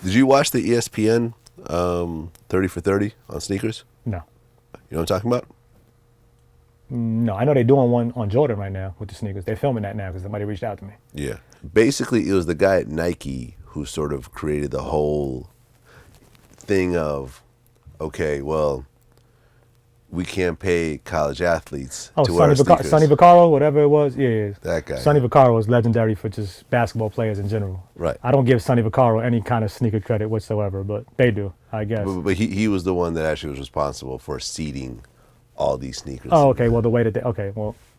Did you watch the ESPN 30 for 30 on sneakers? No. You know what I'm talking about? No, I know they're doing one on Jordan right now with the sneakers. They're filming that now because somebody reached out to me. Yeah. Basically, it was the guy at Nike who sort of created the whole thing of, okay, well, we can't pay college athletes Oh, to wear our sneakers. Sonny Vaccaro, whatever it was. Yeah. That guy. Sonny Vaccaro is legendary for just basketball players in general. Right. I don't give Sonny Vaccaro any kind of sneaker credit whatsoever, but they do, I guess. But he was the one that actually was responsible for seeding all these sneakers. Oh, okay. Well, the way that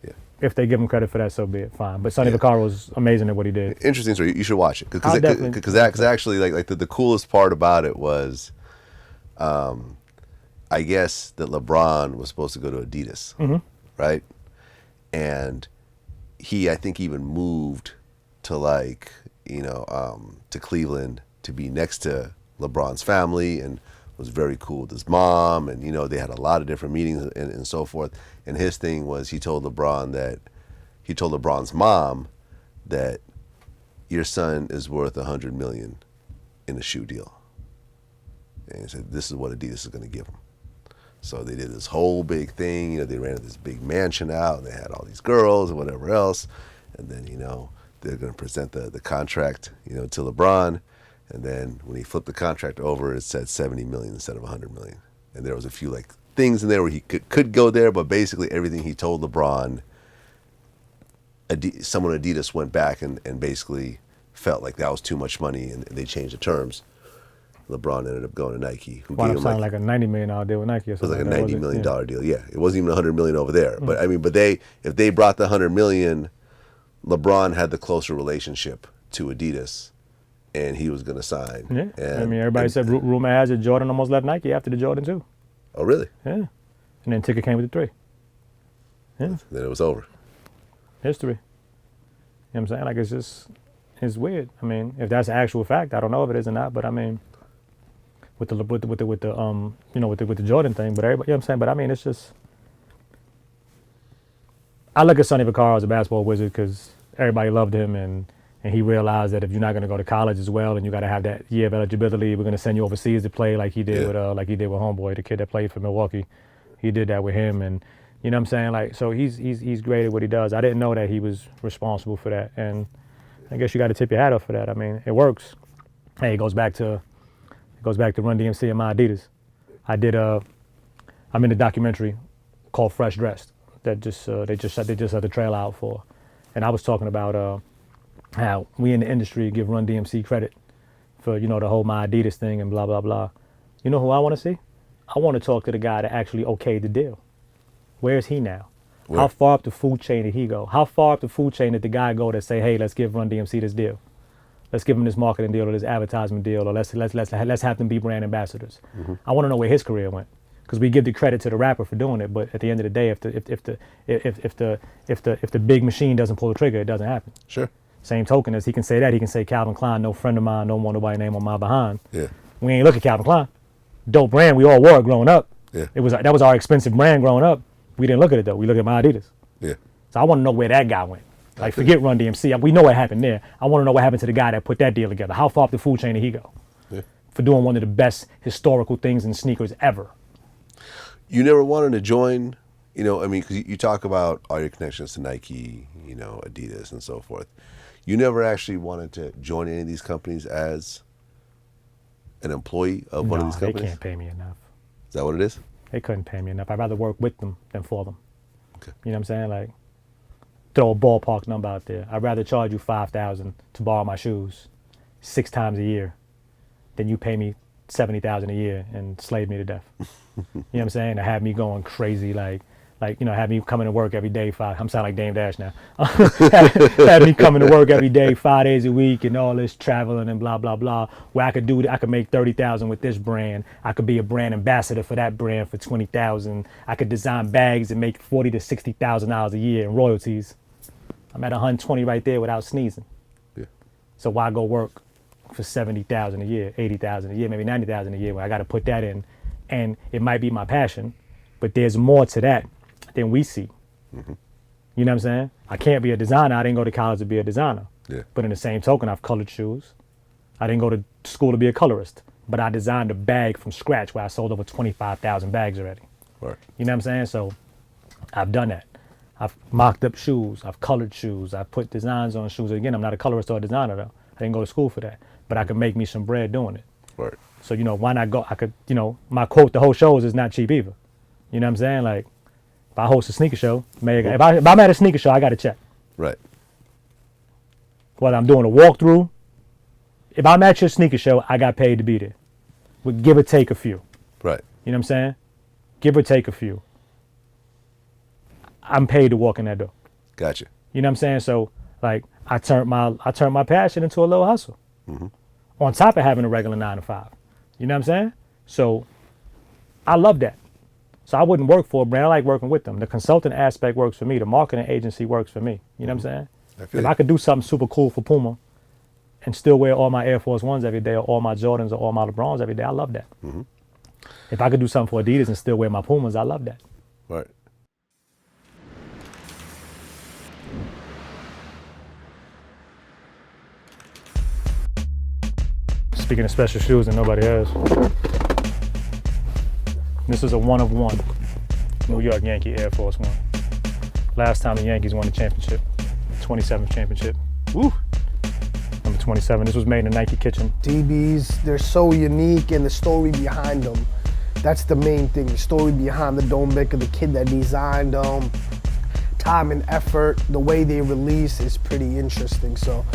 Yeah. if they give him credit for that, so be it. Fine. But Sonny Yeah. Vaccaro was amazing at what he did. Interesting story. You should watch it I'll definitely- because actually like the coolest part about it was, I guess that LeBron was supposed to go to Adidas, right? And I think even moved to to Cleveland to be next to LeBron's family and was very cool with his mom, and they had a lot of different meetings and so forth. And his thing was he told LeBron's mom that your son is worth $100 million in a shoe deal, and he said this is what Adidas is going to give him. So they did this whole big thing. They rented this big mansion out, and they had all these girls and whatever else. And then they're going to present the contract to LeBron. And then when he flipped the contract over, it said 70 million instead of 100 million. And there was a few things in there where he could go there, but basically everything he told LeBron, someone at Adidas went back and basically felt like that was too much money, and they changed the terms. LeBron ended up going to Nike, who Wound gave up him signing like a $90 million deal with Nike or it was something. like a $90 million deal. Yeah, it wasn't even $100 million over there. But I mean, if they brought the $100 million, LeBron had the closer relationship to Adidas, and he was going to sign. Yeah, And, everybody said rumor has it Jordan almost left Nike after the Jordan 2. Oh, really? Yeah, and then ticket came with the 3. Yeah, Then it was over. history. You know what I'm saying? Like it's weird. I mean, if that's an actual fact, I don't know if it is or not. But I mean, with the Jordan thing, but everybody, you know what I'm saying? But I mean, it's just, I look at Sonny Vaccaro as a basketball wizard because everybody loved him, and he realized that if you're not going to go to college as well, and you got to have that year of eligibility, we're going to send you overseas to play like he did with Homeboy, the kid that played for Milwaukee. He did that with him, and you know what I'm saying? Like, so he's great at what he does. I didn't know that he was responsible for that, and I guess you got to tip your hat off for that. I mean, it works. Hey, it goes back to Run DMC and my Adidas. I'm in a documentary called Fresh Dressed that they just had the trailer out for, and I was talking about how we in the industry give Run DMC credit for the whole my Adidas thing and blah blah blah. You know who I want to see? I want to talk to the guy that actually okayed the deal. Where is he now? Where? How far up the food chain did he go? How far up the food chain did the guy go to say, hey, let's give Run DMC this deal? Let's give him this marketing deal or this advertisement deal, or let's have them be brand ambassadors. Mm-hmm. I want to know where his career went, because we give the credit to the rapper for doing it, but at the end of the day, if the big machine doesn't pull the trigger, it doesn't happen. Sure. Same token as he can say that, he can say Calvin Klein, no friend of mine, don't want nobody name on my behind. Yeah. We ain't look at Calvin Klein. Dope brand, we all wore it growing up. Yeah. That was our expensive brand growing up. We didn't look at it though. We looked at my Adidas. Yeah. So I want to know where that guy went. Like, forget Run DMC. We know what happened there. I want to know what happened to the guy that put that deal together. How far up the food chain did he go? Yeah. For doing one of the best historical things in sneakers ever. You never wanted to join, because you talk about all your connections to Nike, Adidas and so forth. You never actually wanted to join any of these companies as an employee of one of these companies? They can't pay me enough. Is that what it is? They couldn't pay me enough. I'd rather work with them than for them. Okay. You know what I'm saying? Like, throw a ballpark number out there. I'd rather charge you $5,000 to borrow my shoes 6 times a year than you pay me $70,000 a year and slave me to death. You know what I'm saying? To have me going crazy, have me coming to work every day. I'm sounding like Dame Dash now. Have me coming to work every day, 5 days a week, and all this traveling and blah blah blah. Where I could make $30,000 with this brand. I could be a brand ambassador for that brand for $20,000. I could design bags and make $40,000 to $60,000 a year in royalties. I'm at 120 right there without sneezing. Yeah. So why go work for $70,000 a year, $80,000 a year, maybe $90,000 a year when I got to put that in? And it might be my passion, but there's more to that than we see. Mm-hmm. You know what I'm saying? I can't be a designer. I didn't go to college to be a designer. Yeah. But in the same token, I've colored shoes. I didn't go to school to be a colorist, but I designed a bag from scratch where I sold over 25,000 bags already. Right. You know what I'm saying? So I've done that. I've mocked up shoes. I've colored shoes. I've put designs on shoes. Again, I'm not a colorist or a designer though. I didn't go to school for that, but I could make me some bread doing it. Right. So, you know, why not go? I could, you know, my quote the whole show is not cheap either. You know what I'm saying? Like, if I host a sneaker show, if I'm at a sneaker show, I got to check. Right. Whether I'm doing a walkthrough, if I'm at your sneaker show, I got paid to be there. With give or take a few. Right. You know what I'm saying? Give or take a few. I'm paid to walk in that door. Gotcha. You know what I'm saying? So, like, I turned my passion into a little hustle. On top of having a regular 9 to 5. You know what I'm saying? So I love that. So I wouldn't work for a brand. I like working with them. The consulting aspect works for me. The marketing agency works for me. You know what I'm saying? If I could do something super cool for Puma and still wear all my Air Force Ones every day or all my Jordans or all my LeBrons every day, I love that. If I could do something for Adidas and still wear my Pumas, I love that. Right. Speaking of special shoes that nobody has. This is a 1 of 1 New York Yankee Air Force One. Last time the Yankees won the championship, 27th championship. Woo. Number 27. This was made in the Nike kitchen. DBs, they're so unique, and the story behind them. That's the main thing, the story behind the Dome Bicker, the kid that designed them. Time and effort, the way they release is pretty interesting. So